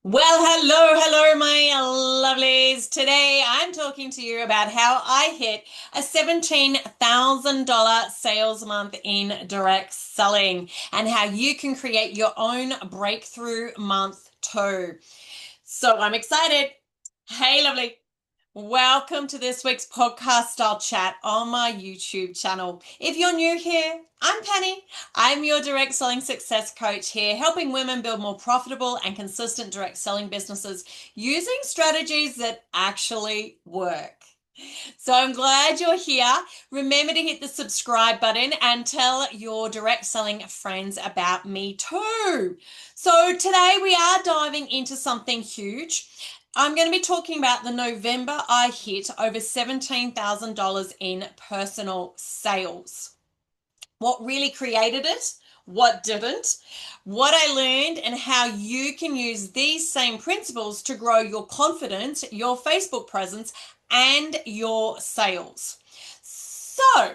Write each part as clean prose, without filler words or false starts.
Well, hello, my lovelies. Today I'm talking to you about how I hit a $17,000 sales month in direct selling and how you can create your own breakthrough month too. So I'm excited. Hey, lovely. Welcome to this week's podcast style chat on my YouTube channel. If you're new here, I'm Penny. I'm your direct selling success coach here, helping women build more profitable and consistent direct selling businesses using strategies that actually work. So I'm glad you're here. Remember to hit the subscribe button and tell your direct selling friends about me too. So today we are diving into something huge. I'm going to be talking about the November I hit over $17,000 in personal sales. What really created it, what didn't, what I learned, and how you can use these same principles to grow your confidence, your Facebook presence, and your sales. So,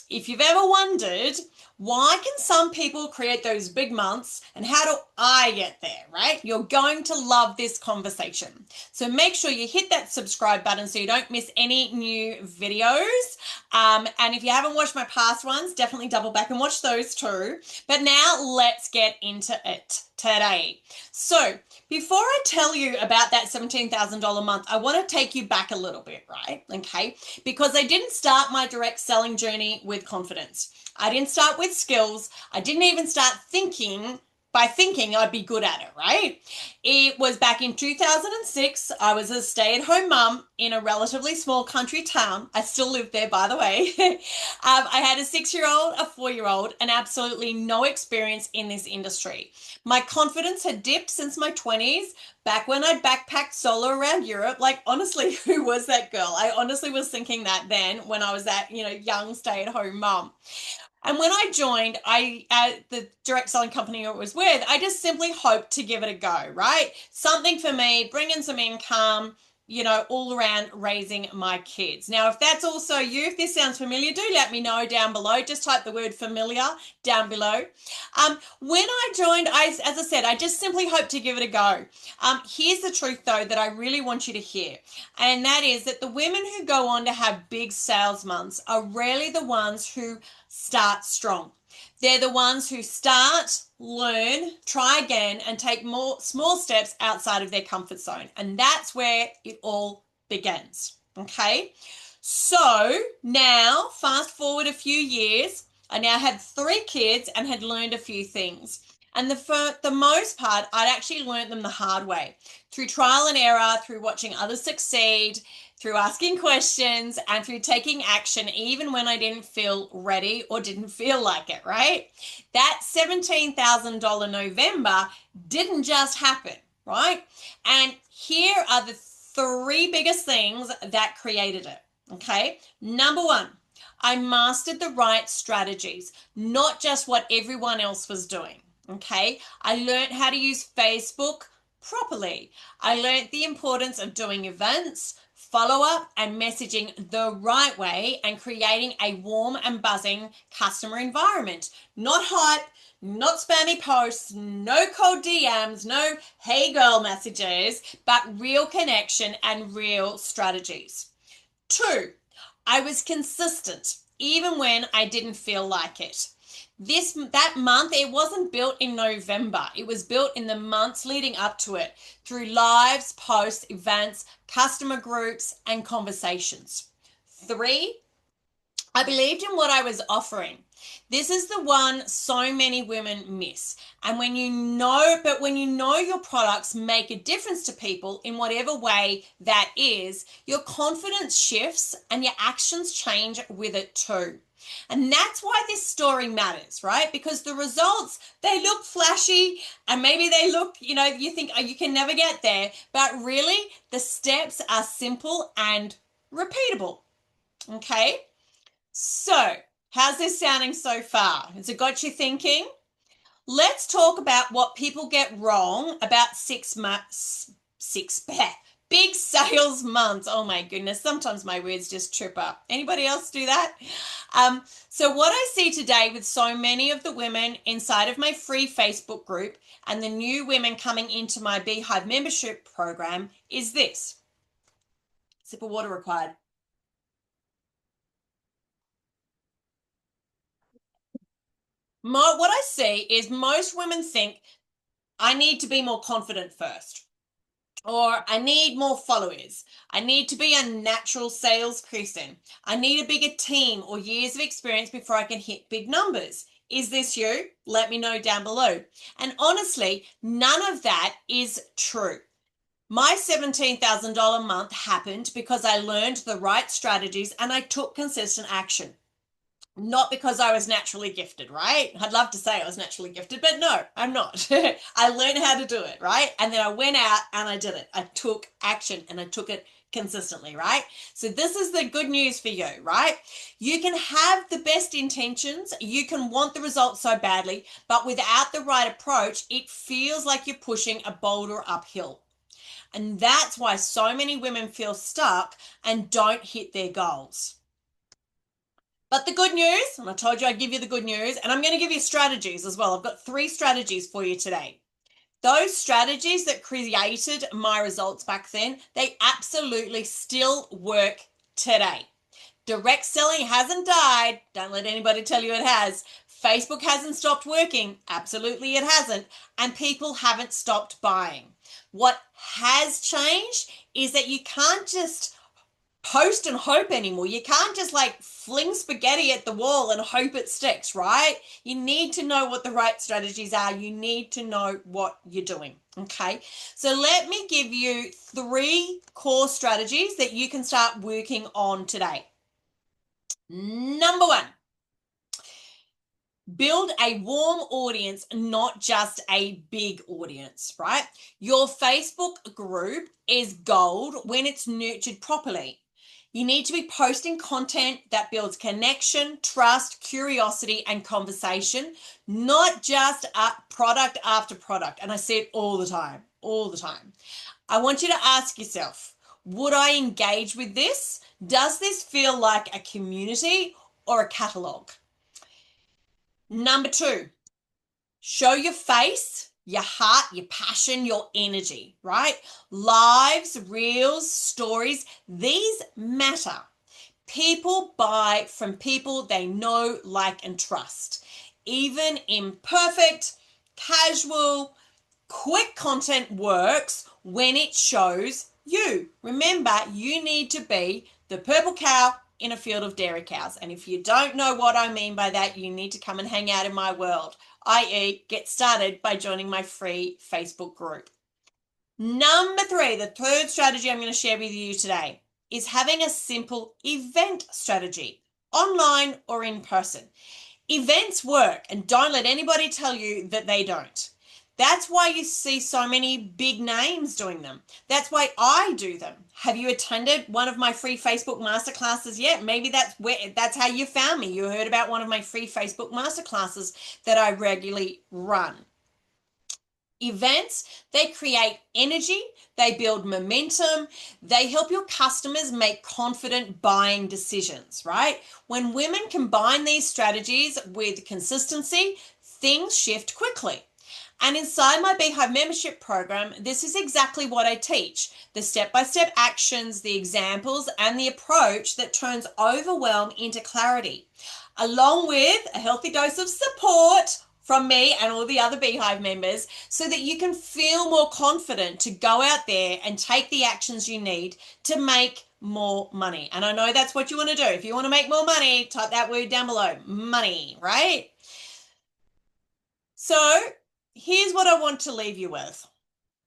if you've ever wondered, why can some people create those big months and how do I get there, right? You're going to love this conversation. So make sure you hit that subscribe button so you don't miss any new videos. And if you haven't watched my past ones, definitely double back and watch those too. But now let's get into it today. So before I tell you about that $17,000 month, I want to take you back a little bit, right? Okay. Because I didn't start my direct selling journey with confidence. I didn't start with skills. I didn't even start thinking I'd be good at it, right? It was back in 2006. I was a stay-at-home mum in a relatively small country town. I still live there, by the way. I had a 6-year-old, a 4-year-old, and absolutely no experience in this industry. My confidence had dipped since my 20s, back when I backpacked solo around Europe. Like, honestly, who was that girl? I honestly was thinking that then when I was that, young stay-at-home mum. And when I joined, the direct selling company I was with, I just simply hoped to give it a go, right? Something for me, bring in some income, all around raising my kids. Now, if that's also you, if this sounds familiar, do let me know down below. Just type the word familiar down below. When I joined, as I said, I just simply hoped to give it a go. Here's the truth, though, that I really want you to hear. And that is that the women who go on to have big sales months are rarely the ones who start strong. They're the ones who start, learn, try again, and take more small steps outside of their comfort zone. And that's where it all begins. Okay. So now, fast forward a few years, I now had 3 kids and had learned a few things. And for the most part, I'd actually learned them the hard way through trial and error, through watching others succeed, through asking questions, and through taking action, even when I didn't feel ready or didn't feel like it, right? That $17,000 November didn't just happen, right? And here are the 3 biggest things that created it, okay? Number 1, I mastered the right strategies, not just what everyone else was doing. Okay, I learned how to use Facebook properly. I learned the importance of doing events, follow up, and messaging the right way and creating a warm and buzzing customer environment. Not hype, not spammy posts, no cold DMs, no hey girl messages, but real connection and real strategies. 2, I was consistent even when I didn't feel like it. That month, it wasn't built in November. It was built in the months leading up to it through lives, posts, events, customer groups, and conversations. 3, I believed in what I was offering. This is the one so many women miss. And when you know your products make a difference to people in whatever way that is, your confidence shifts and your actions change with it too. And that's why this story matters, right? Because the results, they look flashy and maybe they look, you think, oh, you can never get there. But really, the steps are simple and repeatable. Okay? So, how's this sounding so far? Has it got you thinking? Let's talk about what people get wrong about 6 months, Big sales months. Oh my goodness. Sometimes my words just trip up. Anybody else do that? So what I see today with so many of the women inside of my free Facebook group and the new women coming into my Beehive membership program is this. Sip of water required. What I see is most women think I need to be more confident first, or I need more followers. I need to be a natural salesperson. I need a bigger team or years of experience before I can hit big numbers. Is this you? Let me know down below. And honestly, none of that is true. My $17,000 month happened because I learned the right strategies and I took consistent action. Not because I was naturally gifted, right? I'd love to say I was naturally gifted, but no, I'm not. I learned how to do it, right? And then I went out and I did it. I took action and I took it consistently, right? So this is the good news for you, right? You can have the best intentions, you can want the results so badly, but without the right approach, it feels like you're pushing a boulder uphill. And that's why so many women feel stuck and don't hit their goals. But the good news, and I told you I'd give you the good news, and I'm going to give you strategies as well. I've got 3 strategies for you today. Those strategies that created my results back then, they absolutely still work today. Direct selling hasn't died. Don't let anybody tell you it has. Facebook hasn't stopped working. Absolutely it hasn't. And people haven't stopped buying. What has changed is that you can't just post and hope anymore. You can't just like fling spaghetti at the wall and hope it sticks, right? You need to know what the right strategies are. You need to know what you're doing. Okay. So let me give you 3 core strategies that you can start working on today. Number 1, build a warm audience, not just a big audience, right? Your Facebook group is gold when it's nurtured properly. You need to be posting content that builds connection, trust, curiosity, and conversation, not just product after product. And I see it all the time, all the time. I want you to ask yourself, would I engage with this? Does this feel like a community or a catalog? Number 2, show your face, your heart, your passion, your energy, right? Lives, reels, stories, these matter. People buy from people they know, like, and trust. Even imperfect, casual, quick content works when it shows you. Remember, you need to be the purple cow in a field of dairy cows. And if you don't know what I mean by that, you need to come and hang out in my world, i.e. get started by joining my free Facebook group. Number 3, the 3rd strategy I'm going to share with you today is having a simple event strategy, online or in person. Events work, and don't let anybody tell you that they don't. That's why you see so many big names doing them. That's why I do them. Have you attended one of my free Facebook masterclasses yet? Maybe that's how you found me. You heard about one of my free Facebook masterclasses that I regularly run. Events, they create energy, they build momentum, they help your customers make confident buying decisions, right? When women combine these strategies with consistency, things shift quickly. And inside my Beehive membership program, this is exactly what I teach. The step-by-step actions, the examples, and the approach that turns overwhelm into clarity, along with a healthy dose of support from me and all the other Beehive members, so that you can feel more confident to go out there and take the actions you need to make more money. And I know that's what you want to do. If you want to make more money, type that word down below, money, right? So here's what I want to leave you with.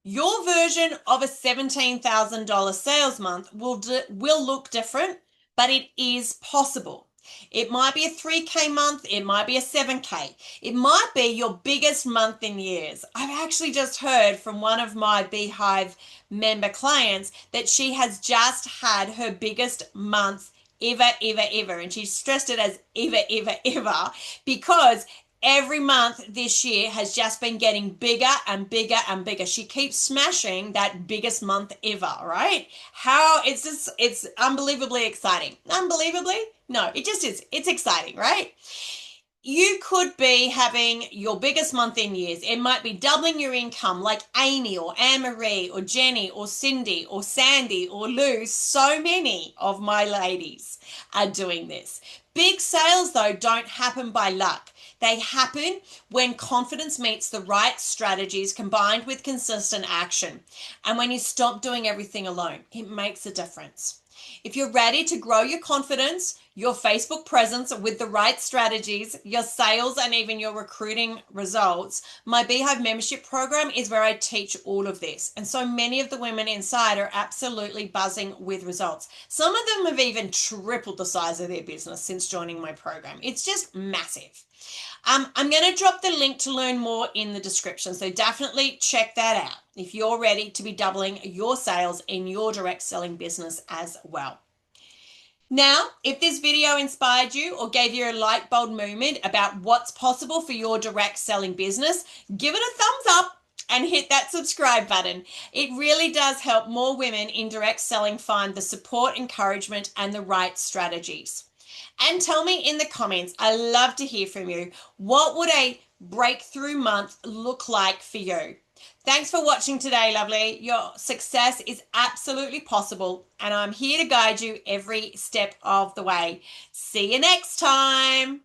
Your version of a $17,000 sales month will look different, but it is possible. It might be a 3K month. It might be a 7K. It might be your biggest month in years. I've actually just heard from one of my Beehive member clients that she has just had her biggest month ever, ever, ever. And she stressed it as ever, ever, ever, because every month this year has just been getting bigger and bigger and bigger. She keeps smashing that biggest month ever, right? It's unbelievably exciting. Unbelievably? No, it just is. It's exciting, right? You could be having your biggest month in years. It might be doubling your income like Amy or Anne-Marie or Jenny or Cindy or Sandy or Lou. So many of my ladies are doing this. Big sales, though, don't happen by luck. They happen when confidence meets the right strategies combined with consistent action. And when you stop doing everything alone, it makes a difference. If you're ready to grow your confidence, your Facebook presence with the right strategies, your sales, and even your recruiting results, my Beehive membership program is where I teach all of this. And so many of the women inside are absolutely buzzing with results. Some of them have even tripled the size of their business since joining my program. It's just massive. I'm going to drop the link to learn more in the description, so definitely check that out if you're ready to be doubling your sales in your direct selling business as well. Now, if this video inspired you or gave you a light bulb moment about what's possible for your direct selling business, give it a thumbs up and hit that subscribe button. It really does help more women in direct selling find the support, encouragement, and the right strategies. And tell me in the comments, I love to hear from you. What would a breakthrough month look like for you? Thanks for watching today, lovely. Your success is absolutely possible, and I'm here to guide you every step of the way. See you next time.